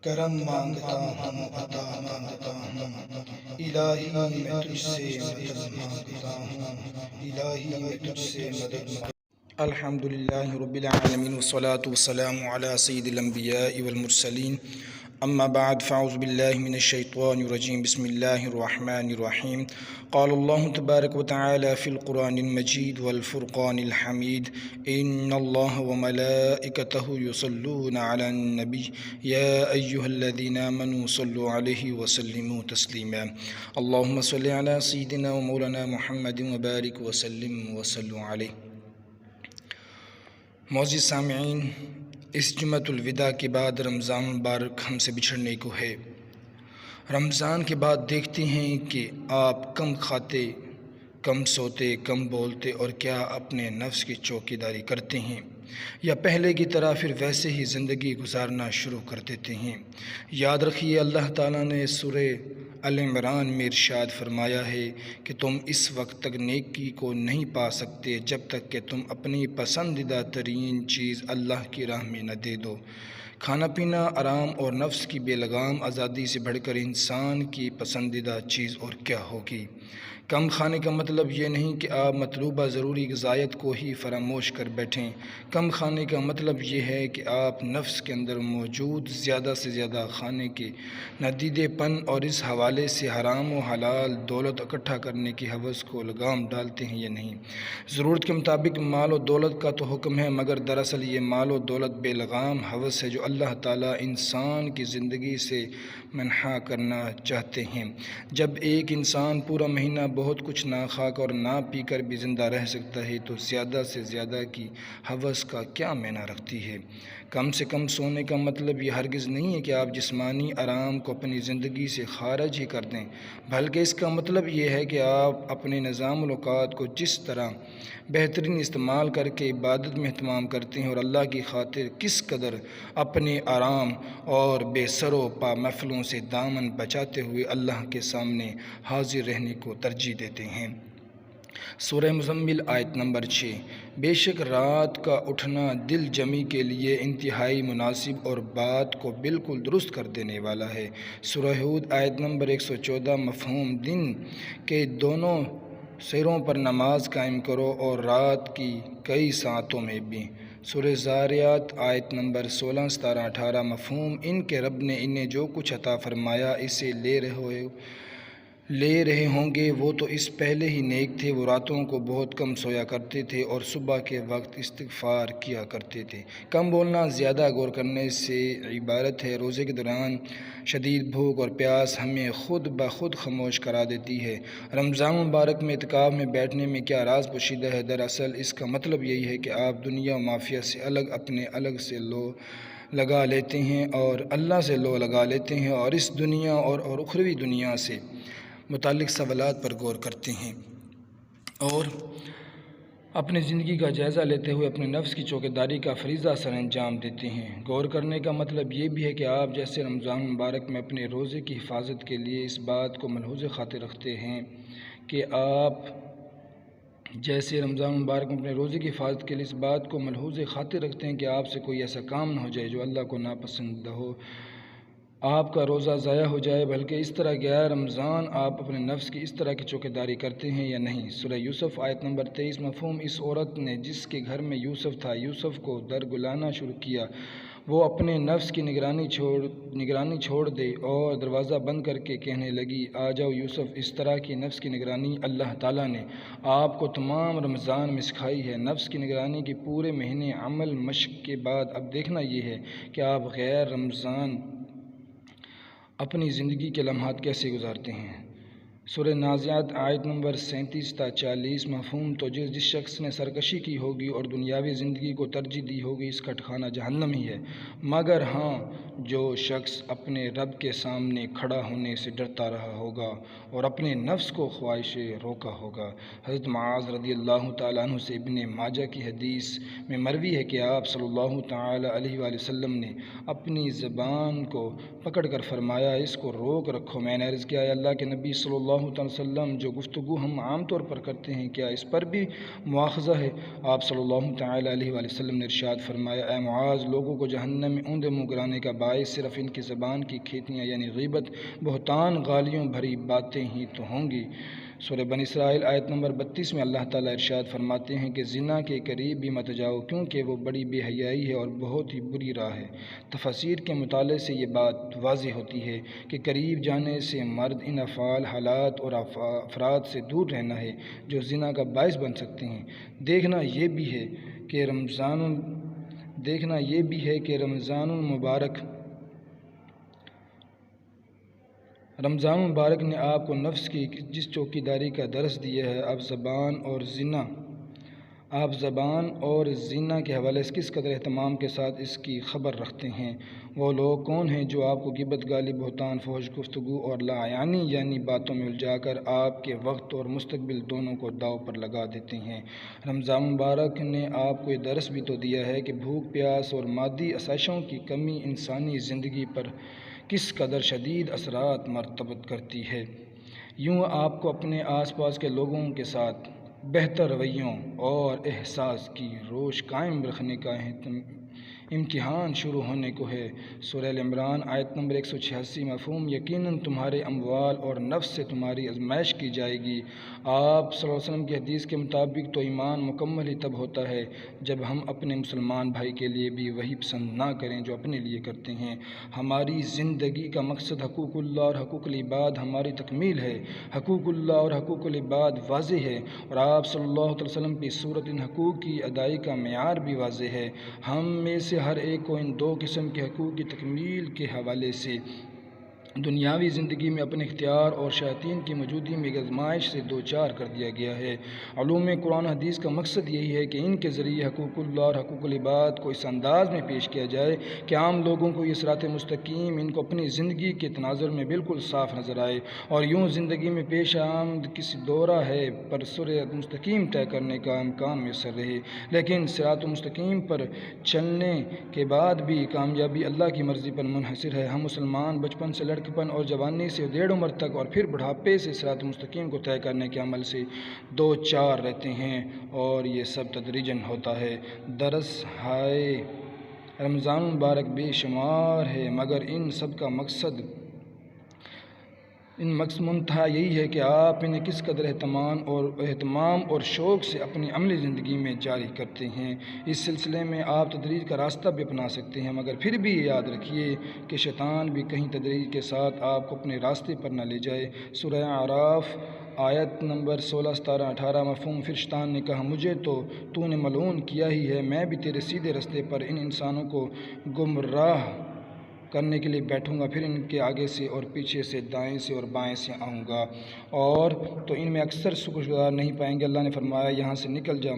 کرم مانگتا ہوں عطا مانگتا ہوں الہی میں تجھ سے مدد مانگتا ہوں الہی میں تجھ سے مدد مانگتا الحمدللہ رب العالمین والصلاة والسلام علی سید الانبیاء والمرسلین اما بعد فاعوذ باللہ من الشیطان الرجیم بسم اللہ الرحمن الرحیم قال اللہ تبارک وتعالی فی القرآن المجید والفرقان الحمید ان اللہ وملائکتہ یصلون علی النبی یا ایہا الذین آمنوا صلوا علیہ وسلموا تسلیما اللہم صلی علی سیدنا ومولانا محمد وبارک وسلم وصلوا علیہ۔ معزز سامعین، اس جمعۃ الوداع کے بعد رمضان مبارک ہم سے بچھڑنے کو ہے۔ رمضان کے بعد دیکھتے ہیں کہ آپ کم کھاتے، کم سوتے، کم بولتے اور کیا اپنے نفس کی چوکی داری کرتے ہیں یا پہلے کی طرح پھر ویسے ہی زندگی گزارنا شروع کر دیتے ہیں؟ یاد رکھیے اللہ تعالیٰ نے سورہ العمران میں ارشاد فرمایا ہے کہ تم اس وقت تک نیکی کو نہیں پا سکتے جب تک کہ تم اپنی پسندیدہ ترین چیز اللہ کی راہ میں نہ دے دو۔ کھانا پینا، آرام اور نفس کی بے لگام آزادی سے بڑھ کر انسان کی پسندیدہ چیز اور کیا ہوگی؟ کم کھانے کا مطلب یہ نہیں کہ آپ مطلوبہ ضروری غذائیت کو ہی فراموش کر بیٹھیں۔ کم کھانے کا مطلب یہ ہے کہ آپ نفس کے اندر موجود زیادہ سے زیادہ کھانے کے ندیدے پن اور اس حوالے سے حرام و حلال دولت اکٹھا کرنے کی ہوس کو لگام ڈالتے ہیں یا نہیں۔ ضرورت کے مطابق مال و دولت کا تو حکم ہے، مگر دراصل یہ مال و دولت بے لگام ہوس ہے جو اللہ تعالیٰ انسان کی زندگی سے منحا کرنا چاہتے ہیں۔ جب ایک انسان پورا مہینہ بہت کچھ نہ کھا کر اور نہ پی کر بھی زندہ رہ سکتا ہے تو زیادہ سے زیادہ کی ہوس کا کیا معنی رکھتی ہے؟ کم سے کم سونے کا مطلب یہ ہرگز نہیں ہے کہ آپ جسمانی آرام کو اپنی زندگی سے خارج ہی کر دیں، بلکہ اس کا مطلب یہ ہے کہ آپ اپنے نظام الاوقات کو جس طرح بہترین استعمال کر کے عبادت میں اہتمام کرتے ہیں اور اللہ کی خاطر کس قدر اپنے آرام اور بے سر و پا محفلوں سے دامن بچاتے ہوئے اللہ کے سامنے حاضر رہنے کو ترجیح دیتے ہیں۔ سورہ مزمل آیت نمبر 6۔ بے شک رات کا اٹھنا دل جمی کے لیے انتہائی مناسب اور بات کو بالکل درست کر دینے والا ہے۔ سورہ ہود آیت نمبر 114۔ مفہوم دن کے دونوں سروں پر نماز قائم کرو اور رات کی کئی ساعتوں میں بھی۔ سورہ زاریات آیت نمبر 16، 17، 18۔ مفہوم ان کے رب نے انہیں جو کچھ عطا فرمایا اسے لے رہے ہوں گے، وہ تو اس پہلے ہی نیک تھے، وہ راتوں کو بہت کم سویا کرتے تھے اور صبح کے وقت استغفار کیا کرتے تھے۔ کم بولنا زیادہ غور کرنے سے عبارت ہے۔ روزے کے دوران شدید بھوک اور پیاس ہمیں خود بخود خاموش کرا دیتی ہے۔ رمضان مبارک میں اعتکاف میں بیٹھنے میں کیا راز پوشیدہ ہے؟ دراصل اس کا مطلب یہی ہے کہ آپ دنیا و مافیہ سے الگ سے لو لگا لیتے ہیں اور اللہ سے لو لگا لیتے ہیں اور اس دنیا اور اخروی دنیا سے متعلق سوالات پر غور کرتے ہیں اور اپنی زندگی کا جائزہ لیتے ہوئے اپنے نفس کی چوکیداری کا فریضہ سر انجام دیتے ہیں۔ غور کرنے کا مطلب یہ بھی ہے کہ آپ جیسے رمضان مبارک میں اپنے روزے کی حفاظت کے لیے اس بات کو ملحوظ خاطر رکھتے ہیں کہ آپ سے کوئی ایسا کام نہ ہو جائے جو اللہ کو ناپسند ہو، آپ کا روزہ ضائع ہو جائے، بلکہ اس طرح گیا رمضان آپ اپنے نفس کی اس طرح کی چوکیداری کرتے ہیں یا نہیں۔ سورہ یوسف آیت نمبر 23۔ مفہوم اس عورت نے جس کے گھر میں یوسف تھا، یوسف کو درگلانا شروع کیا، وہ اپنے نفس کی نگرانی چھوڑ دے اور دروازہ بند کر کے کہنے لگی، آ جاؤ یوسف۔ اس طرح کی نفس کی نگرانی اللہ تعالیٰ نے آپ کو تمام رمضان میں سکھائی ہے۔ نفس کی نگرانی کے پورے مہینے عمل مشق کے بعد اب دیکھنا یہ ہے کہ آپ غیر رمضان اپنی زندگی کے لمحات کیسے گزارتے ہیں۔ سورہ نازعات آیت نمبر 37 تا 40۔ مفہوم تو جس شخص نے سرکشی کی ہوگی اور دنیاوی زندگی کو ترجیح دی ہوگی اس کا ٹھکانہ جہنم ہی ہے، مگر ہاں جو شخص اپنے رب کے سامنے کھڑا ہونے سے ڈرتا رہا ہوگا اور اپنے نفس کو خواہشیں روکا ہوگا۔ حضرت معاذ رضی اللہ تعالیٰ عنہ سے ابن ماجہ کی حدیث میں مروی ہے کہ آپ صلی اللہ تعالیٰ علیہ وآلہ وسلم نے اپنی زبان کو پکڑ کر فرمایا، اس کو روک رکھو۔ میں نے عرض کیا، اے اللہ کے نبی صلی اللہ علیہ وسلم، جو گفتگو ہم عام طور پر کرتے ہیں کیا اس پر بھی مواخذہ ہے؟ آپ صلی اللہ تعالیٰ علیہ وآلہ وسلم نے ارشاد فرمایا، اے معاذ، لوگوں کو جہنم میں اوندے منہ گرانے کا باعث صرف ان کی زبان کی کھیتیاں یعنی غیبت، بہتان، گالیوں بھری باتیں ہی تو ہوں گی۔ سورہ بنی اسرائیل آیت نمبر 32 میں اللہ تعالیٰ ارشاد فرماتے ہیں کہ زنا کے قریب بھی مت جاؤ کیونکہ وہ بڑی بے حیائی ہے اور بہت ہی بری راہ ہے۔ تفاسیر کے مطالعے سے یہ بات واضح ہوتی ہے کہ قریب جانے سے مرد ان افعال، حالات اور افراد سے دور رہنا ہے جو زنا کا باعث بن سکتے ہیں۔ دیکھنا یہ بھی ہے کہ رمضان المبارک نے آپ کو نفس کی جس چوکیداری کا درس دیا ہے، آپ زبان اور زنا کے حوالے سے کس قدر اہتمام کے ساتھ اس کی خبر رکھتے ہیں۔ وہ لوگ کون ہیں جو آپ کو غیبت، گالی، بہتان، فحش گفتگو اور لاعانی یعنی باتوں میں الجھا کر آپ کے وقت اور مستقبل دونوں کو داؤ پر لگا دیتے ہیں۔ رمضان مبارک نے آپ کو یہ درس بھی تو دیا ہے کہ بھوک، پیاس اور مادی آسائشوں کی کمی انسانی زندگی پر کس قدر شدید اثرات مرتب کرتی ہے۔ یوں آپ کو اپنے آس پاس کے لوگوں کے ساتھ بہتر رویوں اور احساس کی روش قائم رکھنے کا امتحان شروع ہونے کو ہے۔ سورہ ال عمران آیت نمبر 186 مفہوم: یقیناً تمہارے اموال اور نفس سے تمہاری آزمائش کی جائے گی۔ آپ صلی اللہ علیہ وسلم کی حدیث کے مطابق تو ایمان مکمل ہی تب ہوتا ہے جب ہم اپنے مسلمان بھائی کے لیے بھی وہی پسند نہ کریں جو اپنے لیے کرتے ہیں۔ ہماری زندگی کا مقصد حقوق اللہ اور حقوق العباد ہماری تکمیل ہے۔ حقوق اللہ اور حقوق العباد واضح ہے اور آپ صلی اللہ علیہ وسلم کی صورت ان حقوق کی ادائیگی کا معیار بھی واضح ہے۔ ہم میں سے ہر ایک کو ان دو قسم کے حقوق کی تکمیل کے حوالے سے دنیاوی زندگی میں اپنے اختیار اور شیاطین کی موجودگی میں آزمائش سے دوچار کر دیا گیا ہے۔ علوم قرآن و حدیث کا مقصد یہی ہے کہ ان کے ذریعے حقوق اللہ اور حقوق العباد کو اس انداز میں پیش کیا جائے کہ عام لوگوں کو یہ صراط مستقیم ان کو اپنی زندگی کے تناظر میں بالکل صاف نظر آئے، اور یوں زندگی میں پیش آمد کسی دورہ ہے پر صراط مستقیم طے کرنے کا امکان میسر رہے۔ لیکن صراط مستقیم پر چلنے کے بعد بھی کامیابی اللہ کی مرضی پر منحصر ہے۔ ہم مسلمان بچپن سے لڑکپن اور جوانی سے دیڑھ عمر تک اور پھر بڑھاپے سے صراط مستقیم کو طے کرنے کے عمل سے دوچار رہتے ہیں اور یہ سب تدریجاً ہوتا ہے۔ درس ہائے رمضان المبارک بے شمار ہے، مگر ان سب کا مقصد منتہا یہی ہے کہ آپ انہیں کس قدر اہتمام اور شوق سے اپنی عملی زندگی میں جاری کرتے ہیں۔ اس سلسلے میں آپ تدریج کا راستہ بھی اپنا سکتے ہیں، مگر پھر بھی یاد رکھیے کہ شیطان بھی کہیں تدریج کے ساتھ آپ کو اپنے راستے پر نہ لے جائے۔ سورہ اعراف آیت نمبر 16، 17، 18 مفہوم: پھر شیطان نے کہا، مجھے تو نے ملعون کیا ہی ہے، میں بھی تیرے سیدھے راستے پر ان انسانوں کو گمراہ کرنے کے لیے بیٹھوں گا، پھر ان کے آگے سے اور پیچھے سے، دائیں سے اور بائیں سے آؤں گا، اور تو ان میں اکثر شکر گزار نہیں پائیں گے۔ اللہ نے فرمایا، یہاں سے نکل جا۔